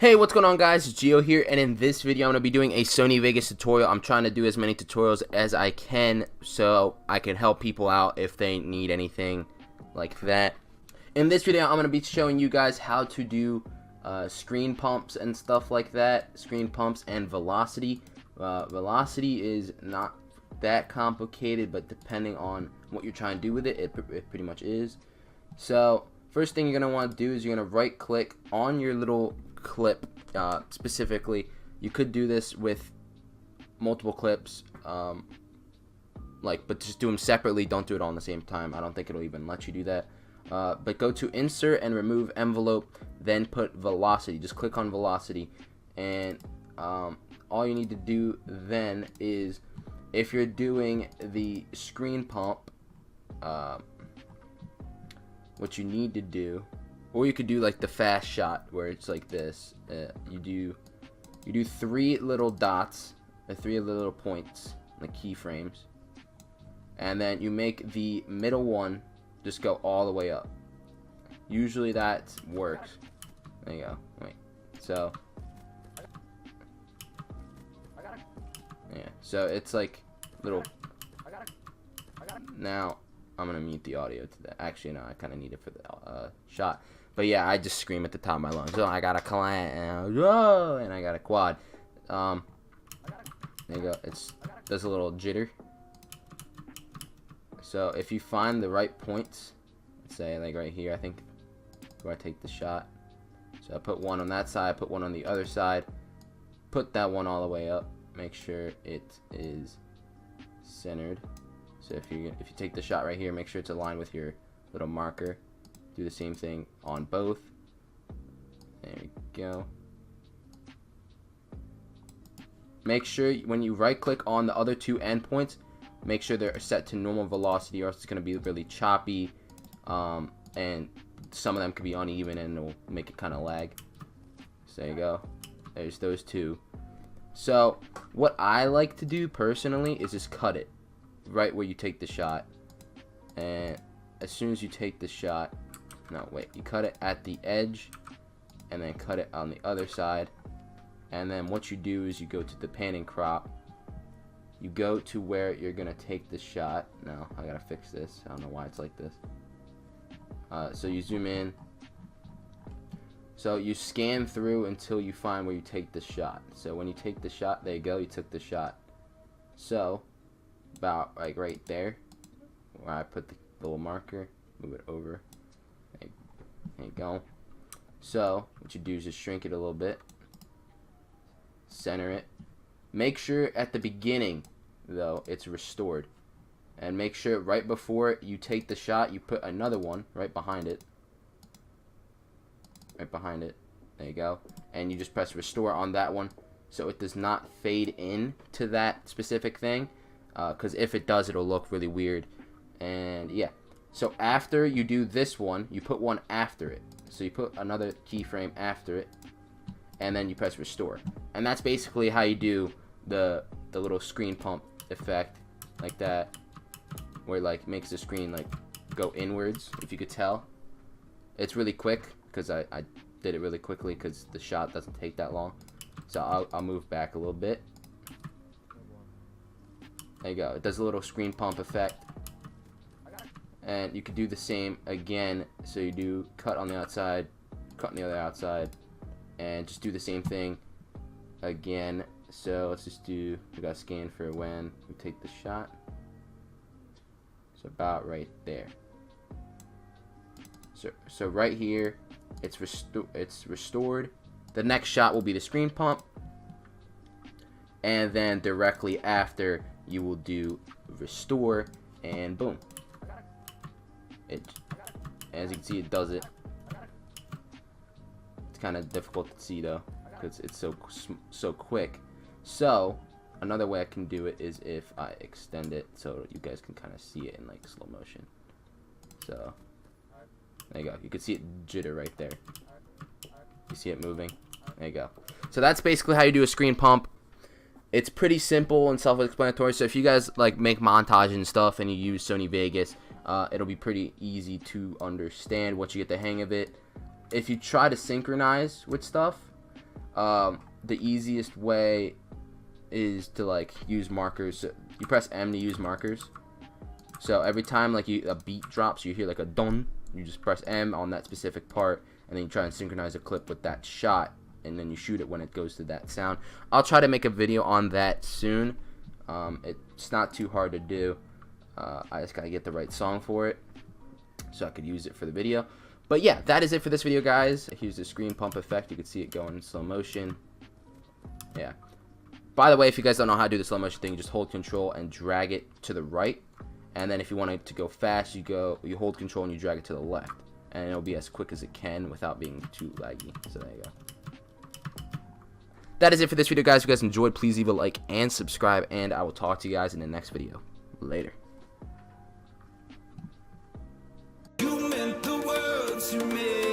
Hey, what's going on, guys? It's Gio here, and in this video I'm going to be doing a Sony Vegas tutorial. I'm trying to do as many tutorials as I can so I can help people out if they need anything like that. In this video I'm going to be showing you guys how to do screen pumps and stuff like that. Screen pumps and velocity. Velocity is not that complicated, but depending on what you're trying to do with it, it pretty much is. So first thing you're going to want to do is you're going to right click on your little clip. Specifically, you could do this with multiple clips, but just do them separately. Don't do it all at the same time. I don't think it'll even let you do that. But go to insert and remove envelope, then put velocity. Just click on velocity, and all you need to do then is, if you're doing the screen pump, what you need to do, or you could do like the fast shot where it's like this. You do three little dots, three little points, like keyframes, and then you make the middle one just go all the way up. Usually that works. There you go. Wait. So yeah. So it's like little. Now I'm gonna mute the audio to that. Actually, no, I kind of need it for the shot. But yeah, I just scream at the top of my lungs. Oh, I got a client, and I got a quad. There you go. It does a little jitter. So if you find the right points, let's say like right here, I think, where I take the shot. So I put one on that side, put one on the other side, put that one all the way up. Make sure it is centered. So if you take the shot right here, make sure it's aligned with your little marker. Do the same thing on both. There we go. Make sure when you right click on the other two endpoints, make sure they're set to normal velocity, or else it's going to be really choppy, and some of them could be uneven and it'll make it kind of lag. So there you go. There's those two. So what I like to do personally is just cut it right where you take the shot, and as soon as you take the shot, no wait, you cut it at the edge and then cut it on the other side, and then what you do is you go to the pan and crop, you go to where you're gonna take the shot. Now I gotta fix this, I don't know why it's like this. So you zoom in, so you scan through until you find where you take the shot. So when you take the shot, there you go, you took the shot. So about like right there where I put the little marker, move it over. There you go. So what you do is just shrink it a little bit, center it. Make sure at the beginning though it's restored, and make sure right before you take the shot you put another one right behind it. Right behind it. There you go. And you just press restore on that one so it does not fade in to that specific thing, because if it does, it'll look really weird. And yeah, so after you do this one, you put one after it. So you put another keyframe after it, and then you press restore. And that's basically how you do the little screen pump effect, like that, where it like makes the screen like go inwards. If you could tell, it's really quick because I did it really quickly because the shot doesn't take that long. So I'll move back a little bit. There you go. It does a little screen pump effect. And you could do the same again. So you do cut on the outside, cut on the other outside, and just do the same thing again. So let's just do, we got scan for when we take the shot. So about right there. So right here, it's restored. The next shot will be the screen pump, and then directly after you will do restore, and boom. As you can see, it does it. It's kind of difficult to see though because it's so quick. So another way I can do it is if I extend it so you guys can kind of see it in like slow motion. So there you go. You can see it jitter right there. You see it moving. There you go. So that's basically how you do a screen pump. It's pretty simple and self-explanatory. So if you guys like make montage and stuff and you use Sony Vegas, it'll be pretty easy to understand once you get the hang of it. If you try to synchronize with stuff, The easiest way is to like use markers. So you press M to use markers. So every time like a beat drops, you hear like a dun. You just press M on that specific part, and then you try and synchronize a clip with that shot, and then you shoot it when it goes to that sound. I'll try to make a video on that soon. It's not too hard to do. I just gotta get the right song for it, so I could use it for the video. But yeah, that is it for this video, guys. Here's the screen pump effect. You can see it going in slow motion. Yeah. By the way, if you guys don't know how to do the slow motion thing, just hold control and drag it to the right. And then if you want it to go fast, you hold control and you drag it to the left. And it'll be as quick as it can without being too laggy. So there you go. That is it for this video, guys. If you guys enjoyed, please leave a like and subscribe. And I will talk to you guys in the next video. Later. You meant the world to me.